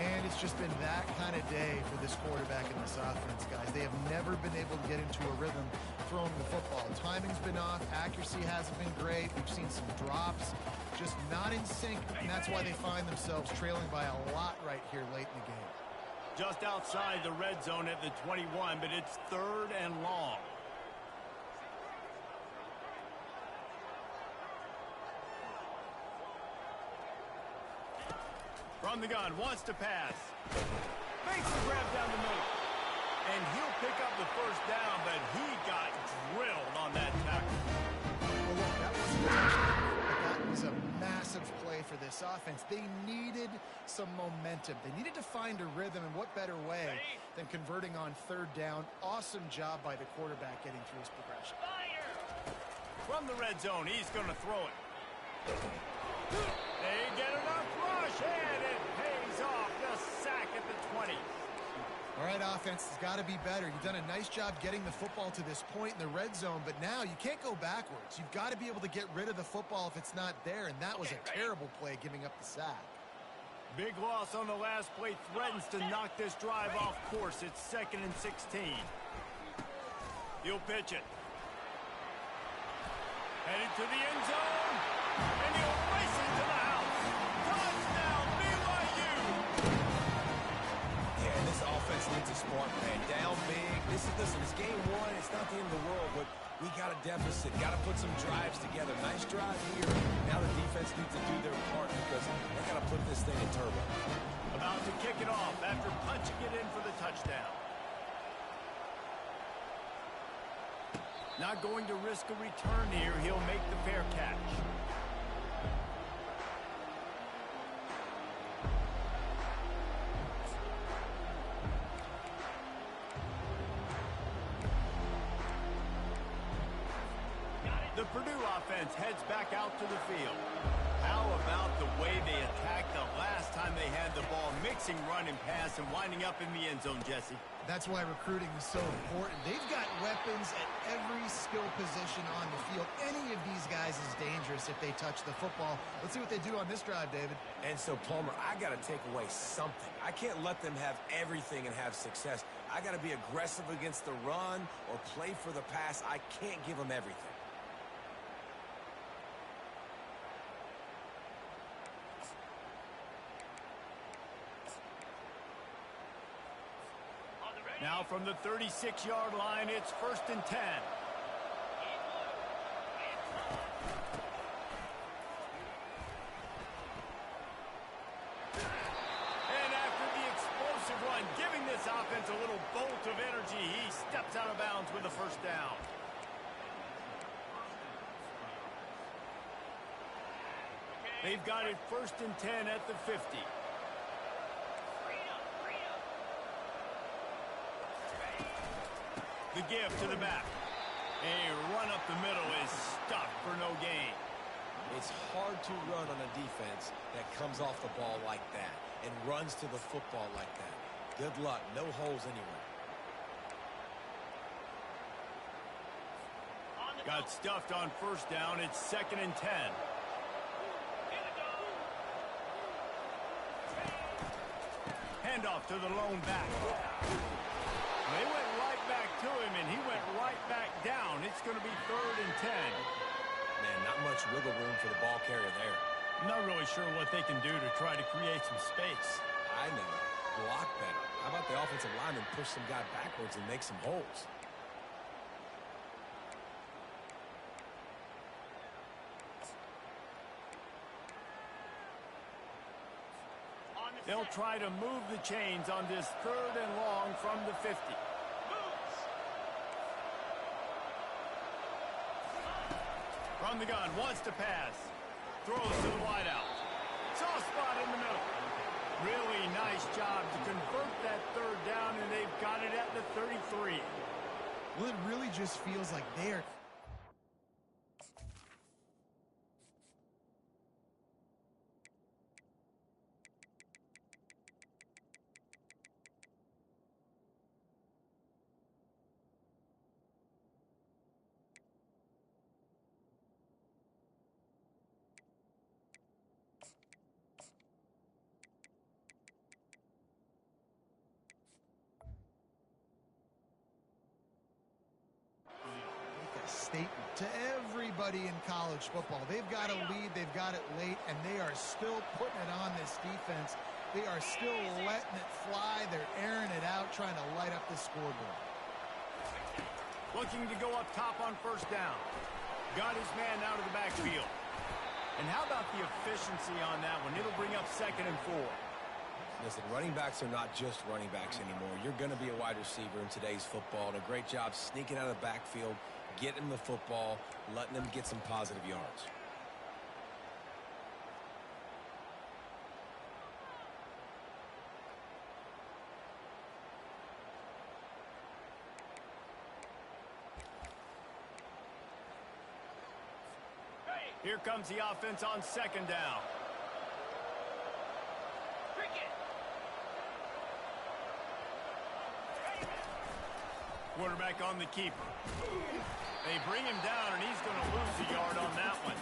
And it's just been that kind of day for this quarterback and this offense, guys. They have never been able to get into a rhythm throwing the football. Timing's been off. Accuracy hasn't been great. We've seen some drops. Just not in sync, and that's why they find themselves trailing by a lot right here late in the game. Just outside the red zone at the 21, but it's 3rd and long. From the gun, wants to pass. Makes the grab down the middle. And he'll pick up the first down, but he got drilled on that tackle. Well, look, that wasn't a touchdown, but that was a massive play for this offense. They needed some momentum. They needed to find a rhythm, and what better way than converting on 3rd down. Awesome job by the quarterback getting through his progression. From the red zone, he's going to throw it. They get enough rush, and it pays off. The sack at the 20. All right, offense has got to be better. You've done a nice job getting the football to this point in the red zone, but now you can't go backwards. You've got to be able to get rid of the football if it's not there, and that was a terrible play giving up the sack. Big loss on the last play threatens to knock this drive off course. It's 2nd and 16. He'll pitch it. Headed to the end zone, and he'll race it to the house. Touchdown, BYU! Yeah, and this offense needs a smart man. Down big. Listen, it's game 1. It's not the end of the world, but we got a deficit. Got to put some drives together. Nice drive here. Now the defense needs to do their part because they got to put this thing in turbo. About to kick it off after punching it in for the touchdown. Not going to risk a return here. He'll make the fair catch. The Purdue offense heads back out to the field. How about the way they attacked the last time they had the ball, mixing run and pass and winding up in the end zone, Jesse? That's why recruiting is so important. They've got weapons at every skill position on the field. Any of these guys is dangerous if they touch the football. Let's see what they do on this drive, David. And so, Palmer, I got to take away something. I can't let them have everything and have success. I got to be aggressive against the run or play for the pass. I can't give them everything. Now from the 36-yard line, it's 1st and 10. And after the explosive run, giving this offense a little bolt of energy, he steps out of bounds with a 1st down. They've got it 1st and 10 at the 50. The give to the back. A run up the middle is stuffed for no gain. It's hard to run on a defense that comes off the ball like that and runs to the football like that. Good luck. No holes anywhere. Got stuffed on 1st down. It's 2nd and 10. Handoff to the lone back. They went right back to him, and he went right back down. It's going to be 3rd and 10. Man, not much wiggle room for the ball carrier there. I'm not really sure what they can do to try to create some space. I know. Block better. How about the offensive lineman push some guy backwards and make some holes? They'll try to move the chains on this 3rd and long from the 50. From the gun, wants to pass. Throws to the wideout. Soft spot in the middle. Really nice job to convert that 3rd down, and they've got it at the 33. Well, it really just feels like they're... statement to everybody in college football. They've got a lead, they've got it late, and they are still putting it on this defense. They are still letting it fly. They're airing it out, trying to light up the scoreboard. Looking to go up top on 1st down. Got his man out of the backfield. And how about the efficiency on that one? It'll bring up 2nd and 4. Listen, running backs are not just running backs anymore. You're going to be a wide receiver in today's football, and a great job sneaking out of the backfield, getting them the football, letting them get some positive yards. Here comes the offense on 2nd down. Quarterback on the keeper. They bring him down, and he's going to lose a yard on that one.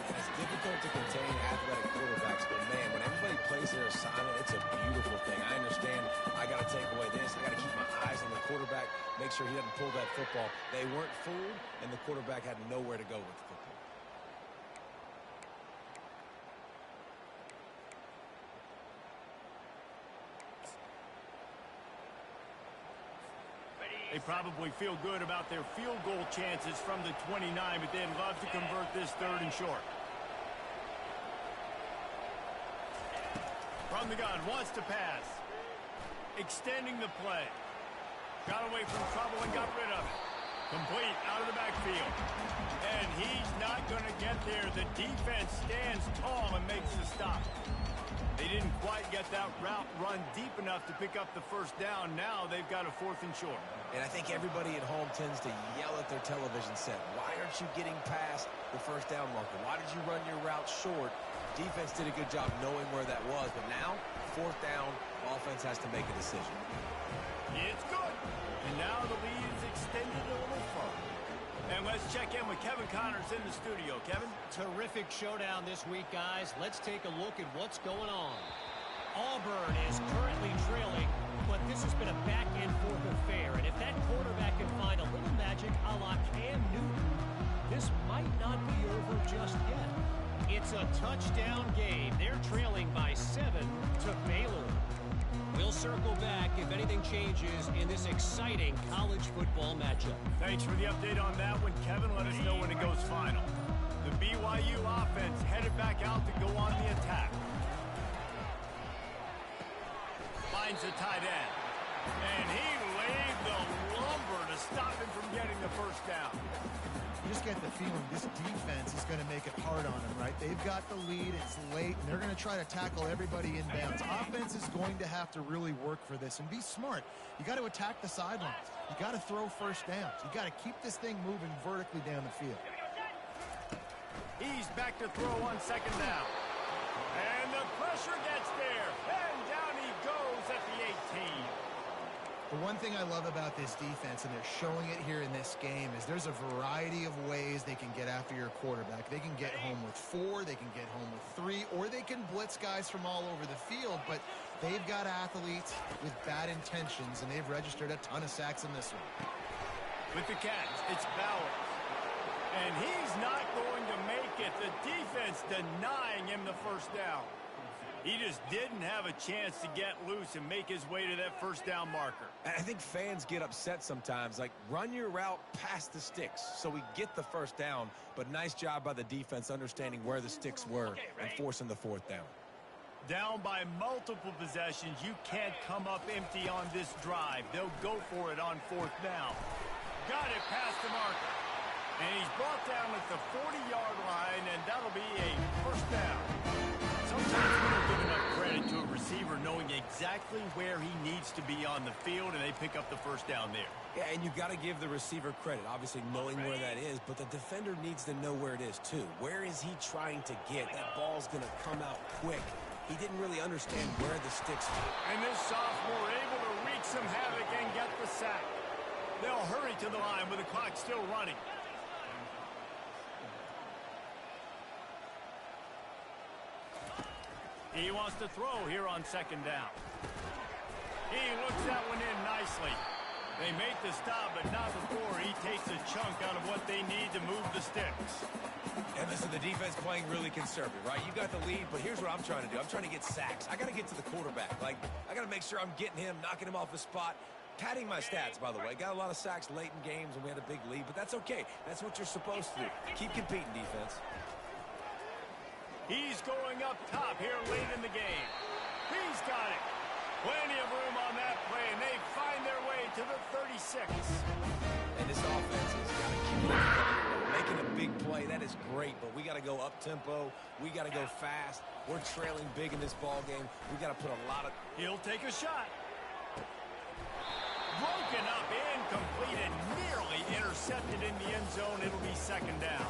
It's difficult to contain athletic quarterbacks, but man, when everybody plays their assignment, it's a beautiful thing. I understand I got to take away this. I got to keep my eyes on the quarterback, make sure he doesn't pull that football. They weren't fooled, and the quarterback had nowhere to go with the football. They probably feel good about their field goal chances from the 29, but they'd love to convert this 3rd and short. From the gun, wants to pass. Extending the play. Got away from trouble and got rid of it. Complete out of the backfield. And he's not going to get there. The defense stands tall and makes the stop. They didn't quite get that route run deep enough to pick up the 1st down. Now they've got a 4th and short. And I think everybody at home tends to yell at their television set. Why aren't you getting past the 1st down marker? Why did you run your route short? Defense did a good job knowing where that was. But now, 4th down, offense has to make a decision. It's good. And now the lead is extended a little further. And let's check in with Kevin Connors in the studio. Kevin? Terrific showdown this week, guys. Let's take a look at what's going on. Auburn is currently trailing, but this has been a back-and-forth affair. And if that quarterback can find a little magic a la Cam Newton, this might not be over just yet. It's a touchdown game. They're trailing by 7 to Baylor. We'll circle back if anything changes in this exciting college football matchup. Thanks for the update on that one, Kevin. Let us know when it goes final. The BYU offense headed back out to go on the attack. Finds the tight end. And he laid the lumber to stop him from getting the first down. You just get the feeling this defense is going to make it hard on them, right? They've got the lead. It's late, and they're going to try to tackle everybody inbounds. Offense is going to have to really work for this and be smart. You got to attack the sidelines. You got to throw first downs. You got to keep this thing moving vertically down the field. He's back to throw on second down. And the pressure gets there. And down he goes at the 18. The one thing I love about this defense, and they're showing it here in this game, is there's a variety of ways they can get after your quarterback. They can get home with 4, they can get home with 3, or they can blitz guys from all over the field, but they've got athletes with bad intentions, and they've registered a ton of sacks in this one. With the catch, it's Bowers. And he's not going to make it. The defense denying him the first down. He just didn't have a chance to get loose and make his way to that first down marker. I think fans get upset sometimes, like run your route past the sticks so we get the first down, but nice job by the defense understanding where the sticks were and forcing the fourth down. Down by multiple possessions, you can't come up empty on this drive. They'll go for it on fourth down. Got it past the marker. And he's brought down at the 40-yard line, and that'll be a first down. Sometimes we don't give enough credit to a receiver knowing exactly where he needs to be on the field, and they pick up the first down there. Yeah, and you've got to give the receiver credit, obviously knowing where that is, but the defender needs to know where it is too. Where is he trying to get? That ball's going to come out quick. He didn't really understand where the sticks were. And this sophomore able to wreak some havoc and get the sack. They'll hurry to the line with the clock still running. He wants to throw here on second down. He looks that one in nicely. They make the stop, but not before he takes a chunk out of what they need to move the sticks. And listen, the defense playing really conservative, right? You got the lead, but here's what I'm trying to do. I'm trying to get sacks. I got to get to the quarterback. Like, I got to make sure I'm getting him, knocking him off the spot. Padding my stats, by the way. Got a lot of sacks late in games when we had a big lead, but that's okay. That's what you're supposed to do. Keep competing, defense. He's going up top here late in the game. He's got it. Plenty of room on that play, and they find their way to the 36. And this offense has got to keep it together. Making a big play, that is great, but we got to go up-tempo. We got to go fast. We're trailing big in this ball game. We got to put a lot of... He'll take a shot. Broken up, incomplete, and nearly intercepted in the end zone. It'll be second down.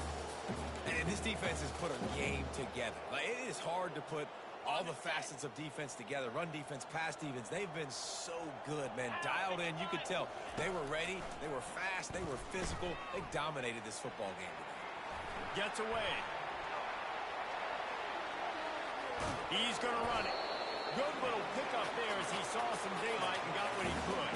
And this defense has put a game together. Like, it is hard to put all the facets of defense together. Run defense, pass defense. They've been so good, man. Dialed in. You could tell they were ready. They were fast. They were physical. They dominated this football game today. Gets away. He's going to run it. Good little pickup there as he saw some daylight and got what he could.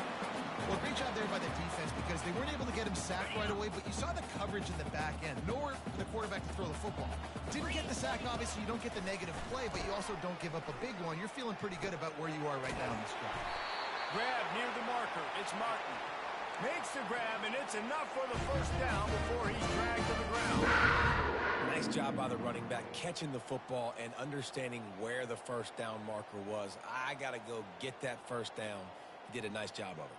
Well, great job there by the defense because they weren't able to get him sacked right away, but you saw the coverage in the back end. Nowhere for the quarterback to throw the football. Didn't get the sack, obviously. You don't get the negative play, but you also don't give up a big one. You're feeling pretty good about where you are right now in this drive. Grab near the marker. It's Martin. Makes the grab, and it's enough for the first down before he's dragged to the ground. Nice job by the running back, catching the football and understanding where the first down marker was. I got to go get that first down. He did a nice job of it.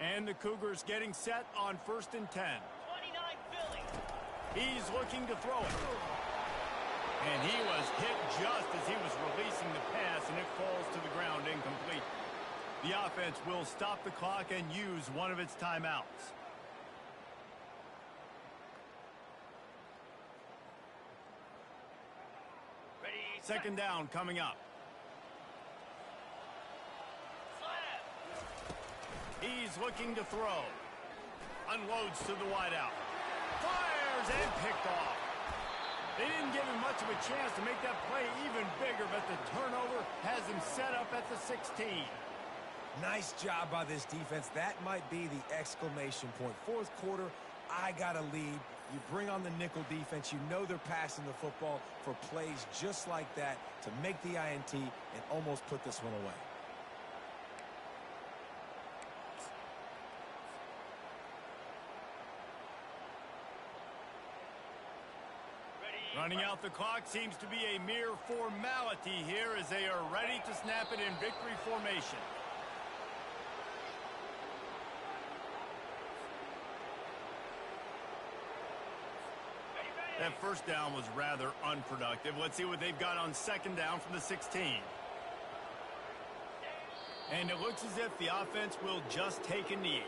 And the Cougars getting set on 1st and 10. 29 Philly. He's looking to throw it. And he was hit just as he was releasing the pass, and it falls to the ground incomplete. The offense will stop the clock and use one of its timeouts. Ready, Second down coming up. He's looking to throw. Unloads to the wideout. Fires and picked off. They didn't give him much of a chance to make that play even bigger, but the turnover has him set up at the 16. Nice job by this defense. That might be the exclamation point. Fourth quarter, I got a lead. You bring on the nickel defense. You know they're passing the football for plays just like that to make the INT and almost put this one away. Running out the clock seems to be a mere formality here as they are ready to snap it in victory formation. That first down was rather unproductive. Let's see what they've got on second down from the 16. And it looks as if the offense will just take a knee.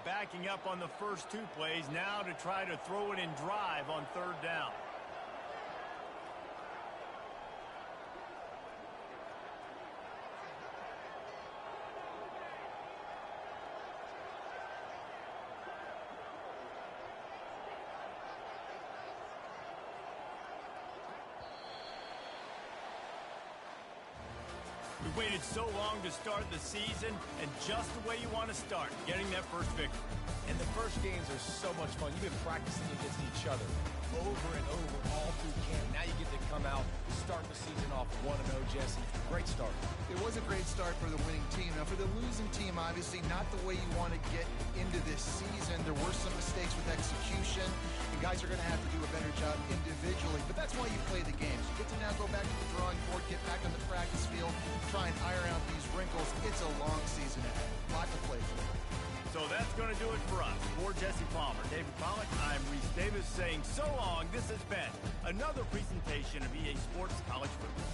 Backing up on the first two plays now to try to throw it in drive on third down. We've waited so long to start the season, and just the way you want to start, getting that first victory. And the first games are so much fun. You've been practicing against each other over and over all through camp. Now you get to come out and start the season off 1-0, Jesse. Great start. It was a great start for the winning team. Now, for the losing team, obviously not the way you want to get into this season. There were some mistakes with execution, and guys are going to have to do a better job individually. But that's why you play the games. You get to now go back to the drawing board, get back on the practice field, try and iron out these wrinkles. It's a long season ahead. A lot to play for. So that's going to do it for us. For Jesse Palmer, David Pollack, I'm Reese Davis saying so long. This has been another presentation of EA Sports College Football.